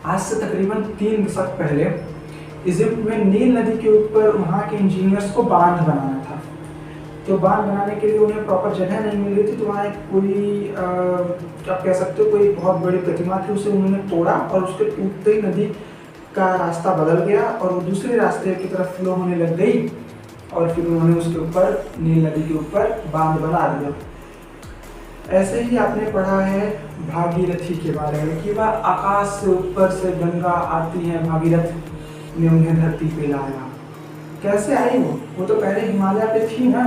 आज से तकरीबन 3 दशक पहले इजिप्ट में नील नदी के ऊपर वहाँ के इंजीनियर्स को बांध बनाना था। तो बांध बनाने के लिए उन्हें प्रॉपर जगह नहीं मिल रही थी, तो वहाँ एक कोई आप कह सकते हो कोई बहुत बड़ी प्रतिमा थी, उसे उन्होंने तोड़ा और उसके टूटते ही नदी का रास्ता बदल गया और वो दूसरे रास्ते की तरफ फ्लो होने लग गई और फिर उन्होंने उसके ऊपर नील नदी के ऊपर बांध बना दिया। ऐसे ही आपने पढ़ा है भागीरथी के बारे में कि वह आकाश से ऊपर से गंगा आती है, भागीरथ ने उन्हें धरती पे लाया। कैसे आई वो तो पहले हिमालय पे थी ना,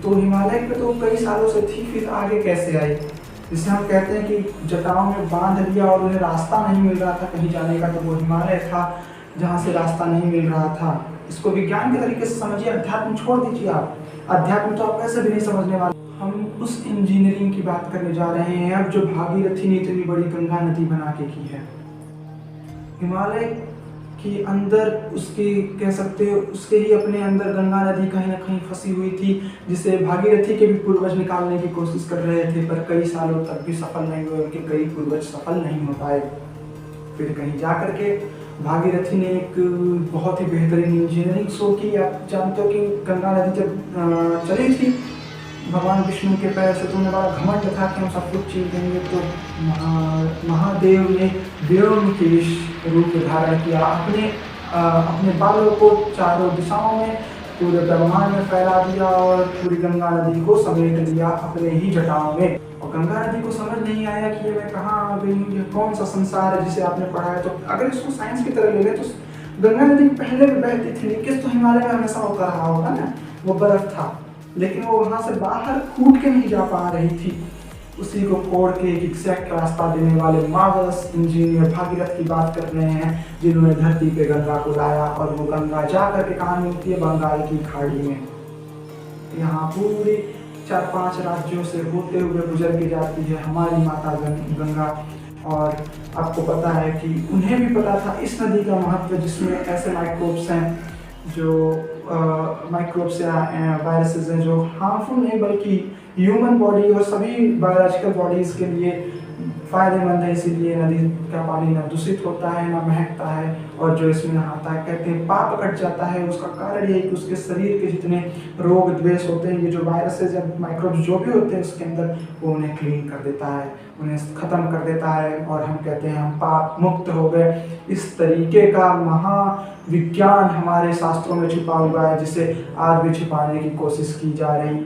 तो हिमालय पे तो कई सालों से थी, फिर आगे कैसे आई? जिसे हम कहते हैं कि जटाओं में बांध लिया और उन्हें रास्ता नहीं मिल रहा था कहीं जाने का, तो वो हिमालय था जहाँ से रास्ता नहीं मिल रहा था। इसको विज्ञान के तरीके से समझिए, अध्यात्म छोड़ दीजिए आप, अध्यात्म तो आप ऐसे भी नहीं समझने वाले। हम उस इंजीनियरिंग की बात करने जा रहे हैं अब जो भागीरथी ने इतनी बड़ी गंगा नदी बना के की है। हिमालय के अंदर उसके कह सकते हो उसके ही अपने अंदर गंगा नदी कहीं ना कहीं फंसी हुई थी, जिसे भागीरथी के भी पूर्वज निकालने की कोशिश कर रहे थे, पर कई सालों तक भी सफल नहीं हुए, उनके कई पूर्वज सफल नहीं हो पाए। फिर कहीं जा करके भागीरथी ने एक बहुत ही बेहतरीन इंजीनियरिंग शो की। आप जानते हो कि गंगा नदी जब चली थी भगवान विष्णु के पैर से, तो उन्हें बड़ा घमंड था कि हम सब कुछ चीज देंगे, तो महादेव ने व्योमकेश रूप धारण किया, अपने बालों को चारों दिशाओं में पूरे ब्रह्मांड में फैला दिया और पूरी गंगा नदी को समेट लिया अपने ही जटाओं में। और गंगा नदी को समझ नहीं आया कि ये मैं कहाँ आ गई हूँ, ये कौन सा संसार है जिसे आपने पढ़ा है। तो अगर इसको साइंस की तरह ले लें तो गंगा नदी पहले भी बहती थी, लेकिन तो हिमालय में हमेशा होता रहा होगा ना, वो बर्फ था, लेकिन वो वहां से बाहर कूद के नहीं जा पा रही थी। उसी को फोड़ के एक एग्जैक्ट रास्ता देने वाले मार्वलस इंजीनियर भागीरथ की बात कर रहे हैं, जिन्होंने धरती पे गंगा को लाया और वो गंगा जा करके कहाँ मिलती है? बंगाल की खाड़ी में। यहाँ पूरे 4-5 राज्यों से होते हुए गुजर के जाती है हमारी माता गंगा। और आपको पता है कि उन्हें भी पता था इस नदी का महत्व, जिसमें ऐसे माइक्रोब्स हैं जो माइक्रोब्स या वायरसेस हैं जो हार्मफुल नहीं बल्कि ह्यूमन बॉडी और सभी बायोलॉजिकल बॉडीज़ के लिए फ़ायदेमंद है। इसीलिए नदी का पानी ना दूषित होता है ना महकता है, और जो इसमें नहाता है कहते हैं पाप कट जाता है। उसका कारण ये है कि उसके शरीर के जितने रोग द्वेष होते हैं, ये जो वायरसेस या माइक्रोब्स जो भी होते हैं उसके अंदर, वो उन्हें क्लीन कर देता है, उन्हें ख़त्म कर देता है, और हम कहते हैं हम पाप मुक्त हो गए। इस तरीके का महाविज्ञान हमारे शास्त्रों में छुपा हुआ है, जिसे आज भी छुपाने की कोशिश की जा रही है।